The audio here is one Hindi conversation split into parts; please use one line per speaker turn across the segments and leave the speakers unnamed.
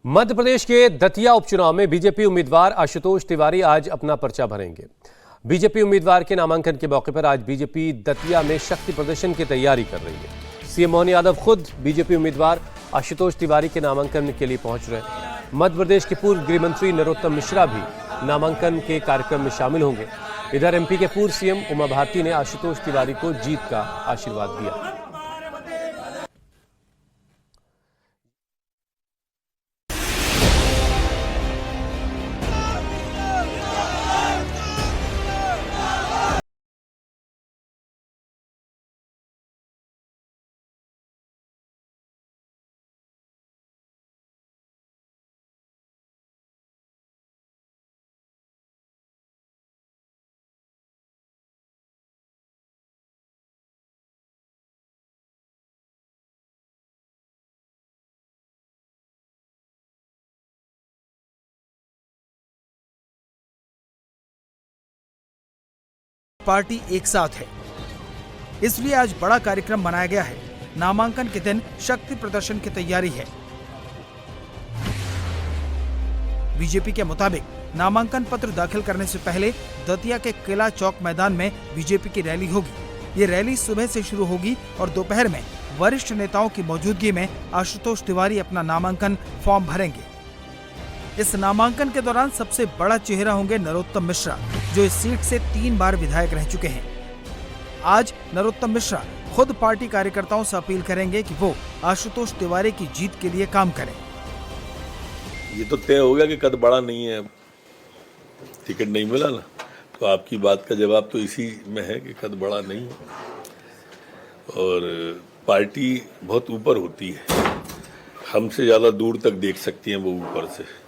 मध्य प्रदेश के दतिया उपचुनाव में बीजेपी उम्मीदवार आशुतोष तिवारी आज अपना पर्चा भरेंगे। बीजेपी उम्मीदवार के नामांकन के मौके पर आज बीजेपी दतिया में शक्ति प्रदर्शन की तैयारी कर रही है। सीएम मोहन यादव खुद बीजेपी उम्मीदवार आशुतोष तिवारी के नामांकन के लिए पहुंच रहे हैं। मध्य प्रदेश के पूर्व गृह मंत्री नरोत्तम मिश्रा भी नामांकन के कार्यक्रम में शामिल होंगे। इधर एमपी के पूर्व सीएम उमा भारती ने आशुतोष तिवारी को जीत का आशीर्वाद दिया।
पार्टी एक साथ है, इसलिए आज बड़ा कार्यक्रम बनाया गया है। नामांकन के दिन शक्ति प्रदर्शन की तैयारी है। बीजेपी के मुताबिक नामांकन पत्र दाखिल करने से पहले दतिया के किला चौक मैदान में बीजेपी की रैली होगी। ये रैली सुबह से शुरू होगी और दोपहर में वरिष्ठ नेताओं की मौजूदगी में आशुतोष तिवारी अपना नामांकन फॉर्म भरेंगे। इस नामांकन के दौरान सबसे बड़ा चेहरा होंगे नरोत्तम मिश्रा, जो इस सीट से 3 बार विधायक रह चुके हैं। आज नरोत्तम मिश्रा खुद पार्टी कार्यकर्ताओं से अपील करेंगे कि वो आशुतोष तिवारी की जीत के लिए काम करें।
ये तो तय हो गया कि कद बड़ा नहीं है, टिकट नहीं मिला ना, तो आपकी बात का जवाब तो इसी में है कि कद बड़ा नहीं है और पार्टी बहुत ऊपर होती है, हमसे ज़्यादा दूर तक देख सकती हैं वो ऊपर से।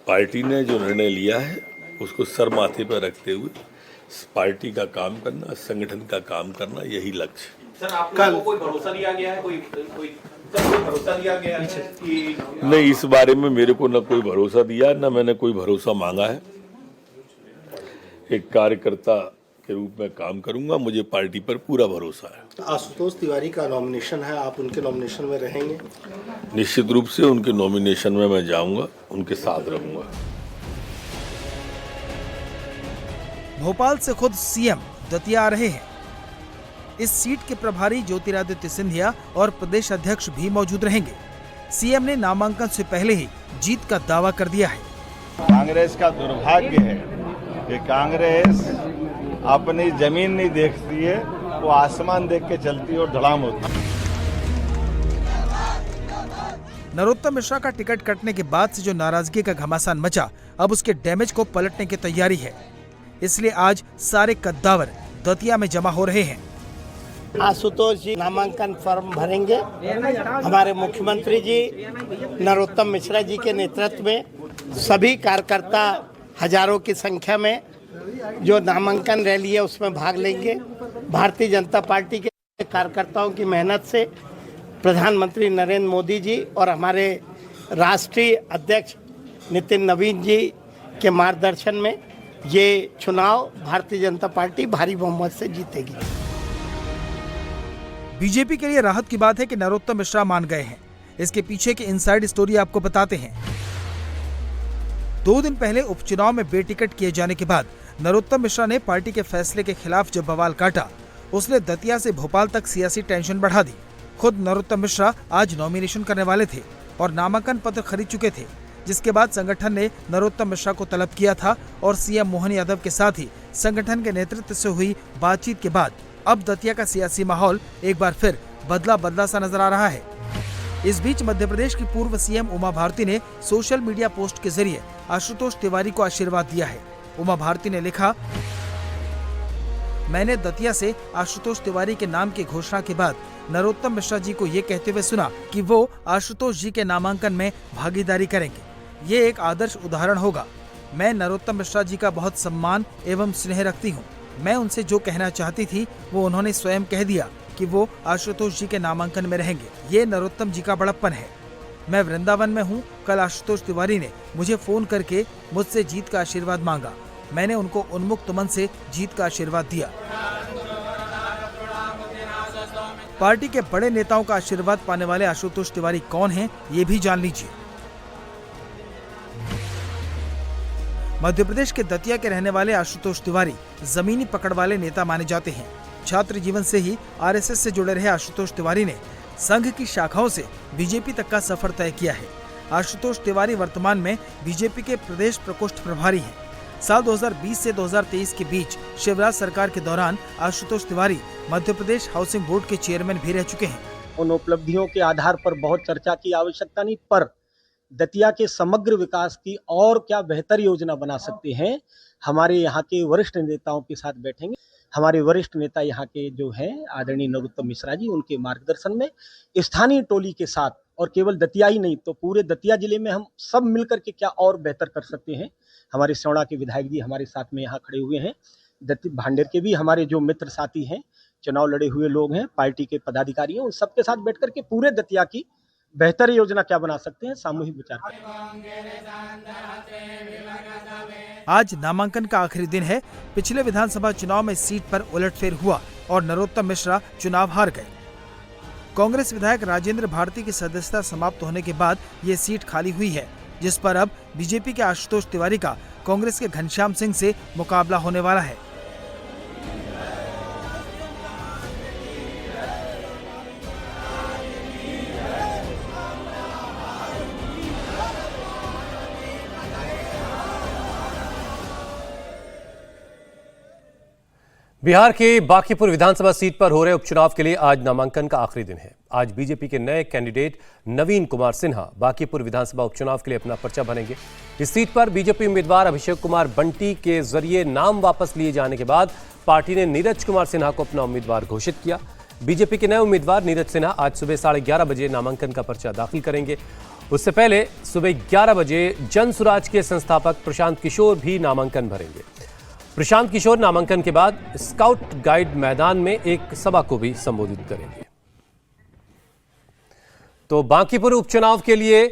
पार्टी ने जो निर्णय लिया है उसको सर माथे पर रखते हुए पार्टी का काम करना, संगठन का काम करना, यही लक्ष्य।
सर, आप लोगों को कोई भरोसा दिया गया है? कोई भरोसा दिया गया है कि
नहीं, इस बारे में मेरे को न कोई भरोसा दिया न मैंने कोई भरोसा मांगा है। एक कार्यकर्ता के रूप में काम करूंगा, मुझे पार्टी पर पूरा भरोसा है।
आशुतोष तिवारी का नॉमिनेशन है, आप उनके नॉमिनेशन में रहेंगे?
निश्चित रूप से उनके नॉमिनेशन में मैं जाऊंगा, उनके साथ रहूंगा।
भोपाल से खुद सीएम दतिया आ रहे हैं। इस सीट के प्रभारी ज्योतिरादित्य सिंधिया और प्रदेश अध्यक्ष भी मौजूद रहेंगे। सीएम ने नामांकन से पहले ही जीत का दावा कर दिया है।
कांग्रेस का दुर्भाग्य है कि कांग्रेस अपनी जमीन नहीं देखती है, वो आसमान देख के चलती है और धड़ाम होती है।
नरोत्तम मिश्रा का टिकट कटने के बाद से जो नाराजगी का घमासान मचा, अब उसके डैमेज को पलटने की तैयारी है। इसलिए आज सारे कद्दावर दतिया में जमा हो रहे हैं।
आशुतोष जी नामांकन फॉर्म भरेंगे। हमारे मुख्यमंत्री जी नरोत्तम मिश्रा जी के नेतृत्व में सभी कार्यकर्ता हजारों की संख्या में जो नामांकन रैली है उसमें भाग लेंगे। भारतीय जनता पार्टी के कार्यकर्ताओं की मेहनत से प्रधानमंत्री नरेंद्र मोदी जी और हमारे राष्ट्रीय अध्यक्ष नितिन नवीन जी के मार्गदर्शन में ये चुनाव भारतीय जनता पार्टी भारी बहुमत से जीतेगी।
बीजेपी के लिए राहत की बात है कि नरोत्तम मिश्रा मान गए हैं। इसके पीछे की इनसाइड स्टोरी आपको बताते हैं। 2 दिन पहले उपचुनाव में बेटिकट किए जाने के बाद नरोत्तम मिश्रा ने पार्टी के फैसले के खिलाफ जब बवाल काटा, उसने दतिया से भोपाल तक सियासी टेंशन बढ़ा दी। खुद नरोत्तम मिश्रा आज नॉमिनेशन करने वाले थे और नामांकन पत्र खरीद चुके थे, जिसके बाद संगठन ने नरोत्तम मिश्रा को तलब किया था और सीएम मोहन यादव के साथ ही संगठन के नेतृत्व से हुई बातचीत के बाद अब दतिया का सियासी माहौल एक बार फिर बदला सा नजर आ रहा है। इस बीच मध्य प्रदेश की पूर्व सीएम उमा भारती ने सोशल मीडिया पोस्ट के जरिए आशुतोष तिवारी को आशीर्वाद दिया है। उमा भारती ने लिखा, मैंने दतिया से आशुतोष तिवारी के नाम की घोषणा के बाद नरोत्तम मिश्रा जी को ये कहते हुए सुना कि वो आशुतोष जी के नामांकन में भागीदारी करेंगे। ये एक आदर्श उदाहरण होगा। मैं नरोत्तम मिश्रा जी का बहुत सम्मान एवं स्नेह रखती हूँ। मैं उनसे जो कहना चाहती थी वो उन्होंने स्वयं कह दिया कि वो आशुतोष जी के नामांकन में रहेंगे। ये नरोत्तम जी का बड़प्पन है। मैं वृंदावन में हूँ। कल आशुतोष तिवारी ने मुझे फोन करके मुझसे जीत का आशीर्वाद मांगा। मैंने उनको उन्मुक्त मन से जीत का आशीर्वाद दिया। पार्टी के बड़े नेताओं का आशीर्वाद पाने वाले आशुतोष तिवारी कौन हैं, ये भी जान लीजिए। मध्य प्रदेश के दतिया के रहने वाले आशुतोष तिवारी जमीनी पकड़ वाले नेता माने जाते हैं। छात्र जीवन से ही आरएसएस से जुड़े रहे आशुतोष तिवारी ने संघ की शाखाओं से बीजेपी तक का सफर तय किया है। आशुतोष तिवारी वर्तमान में बीजेपी के प्रदेश प्रकोष्ठ प्रभारी हैं। साल 2020 से 2023 के बीच शिवराज सरकार के दौरान आशुतोष तिवारी मध्य प्रदेश हाउसिंग बोर्ड के चेयरमैन भी रह चुके हैं।
उन उपलब्धियों के आधार पर बहुत चर्चा की आवश्यकता नहीं, पर दतिया के समग्र विकास की और क्या बेहतर योजना बना सकते हैं, हमारे यहाँ के वरिष्ठ नेताओं के साथ बैठेंगे। हमारे वरिष्ठ नेता यहाँ के जो हैं आदरणीय नरोत्तम मिश्रा जी, उनके मार्गदर्शन में स्थानीय टोली के साथ, और केवल दतिया ही नहीं तो पूरे दतिया जिले में हम सब मिलकर के क्या और बेहतर कर सकते हैं। हमारे सेवड़ा के विधायक जी हमारे साथ में यहाँ खड़े हुए हैं, भांडेर के भी हमारे जो मित्र साथी हैं, चुनाव लड़े हुए लोग हैं, पार्टी के पदाधिकारी हैं, उन सबके साथ बैठ करके पूरे दतिया की बेहतर योजना क्या बना सकते हैं, सामूहिक विचार करें।
आज नामांकन का आखिरी दिन है। पिछले विधानसभा चुनाव में सीट पर उलटफेर हुआ और नरोत्तम मिश्रा चुनाव हार गए। कांग्रेस विधायक राजेंद्र भारती की सदस्यता समाप्त होने के बाद ये सीट खाली हुई है, जिस पर अब बीजेपी के आशुतोष तिवारी का कांग्रेस के घनश्याम सिंह से मुकाबला होने वाला है।
बिहार के बांकीपुर विधानसभा सीट पर हो रहे उपचुनाव के लिए आज नामांकन का आखिरी दिन है। आज बीजेपी के नए कैंडिडेट नवीन कुमार सिन्हा बांकीपुर विधानसभा उपचुनाव के लिए अपना पर्चा भरेंगे। इस सीट पर बीजेपी उम्मीदवार अभिषेक कुमार बंटी के जरिए नाम वापस लिए जाने के बाद पार्टी ने नीरज कुमार सिन्हा को अपना उम्मीदवार घोषित किया। बीजेपी के नए उम्मीदवार नीरज सिन्हा आज सुबह 11:30 बजे नामांकन का पर्चा दाखिल करेंगे। उससे पहले सुबह 11 बजे जन सुराज के संस्थापक प्रशांत किशोर भी नामांकन भरेंगे। प्रशांत किशोर नामांकन के बाद स्काउट गाइड मैदान में एक सभा को भी संबोधित करेंगे। तो बांकीपुर उपचुनाव के लिए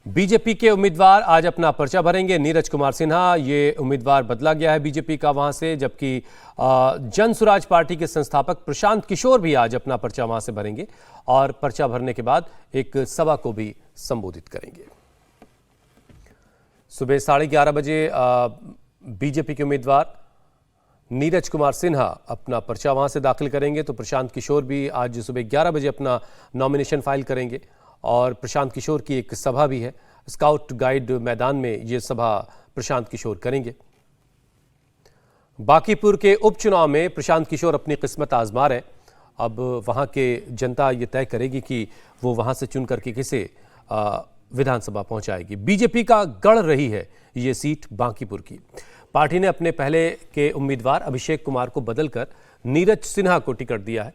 बीजेपी के उम्मीदवार आज अपना पर्चा भरेंगे। नीरज कुमार सिन्हा ये उम्मीदवार बदला गया है बीजेपी का वहां से, जबकि जन सुराज पार्टी के संस्थापक प्रशांत किशोर भी आज अपना पर्चा वहां से भरेंगे और पर्चा भरने के बाद एक सभा को भी संबोधित करेंगे। सुबह 11:30 बजे बीजेपी के उम्मीदवार नीरज कुमार सिन्हा अपना पर्चा वहां से दाखिल करेंगे, तो प्रशांत किशोर भी आज सुबह 11 बजे अपना नॉमिनेशन फाइल करेंगे और प्रशांत किशोर की एक सभा भी है। स्काउट गाइड मैदान में ये सभा प्रशांत किशोर करेंगे। बांकीपुर के उपचुनाव में प्रशांत किशोर अपनी किस्मत आजमा रहे। अब वहां के जनता ये तय करेगी कि वो वहां से चुन करके किसे विधानसभा पहुंचाएगी। बीजेपी का गढ़ रही है ये सीट बांकीपुर की। पार्टी ने अपने पहले के उम्मीदवार अभिषेक कुमार को बदलकर नीरज सिन्हा को टिकट दिया है।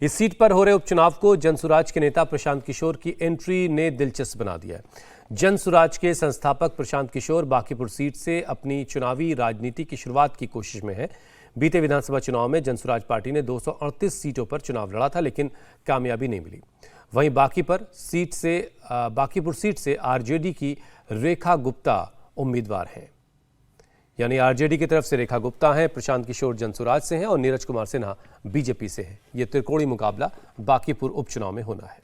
इस सीट पर हो रहे उपचुनाव को जनसुराज के नेता प्रशांत किशोर की एंट्री ने दिलचस्प बना दिया है। जनसुराज के संस्थापक प्रशांत किशोर बांकीपुर सीट से अपनी चुनावी राजनीति की शुरुआत की कोशिश में है। बीते विधानसभा चुनाव में जनसुराज पार्टी ने 238 सीटों पर चुनाव लड़ा था, लेकिन कामयाबी नहीं मिली। वहीं बांकीपुर सीट से आरजेडी की रेखा गुप्ता उम्मीदवार हैं, यानी आरजेडी की तरफ से रेखा गुप्ता हैं, प्रशांत किशोर जनसुराज से हैं और नीरज कुमार सिन्हा बीजेपी से हैं। यह त्रिकोणीय मुकाबला बांकीपुर उपचुनाव में होना है।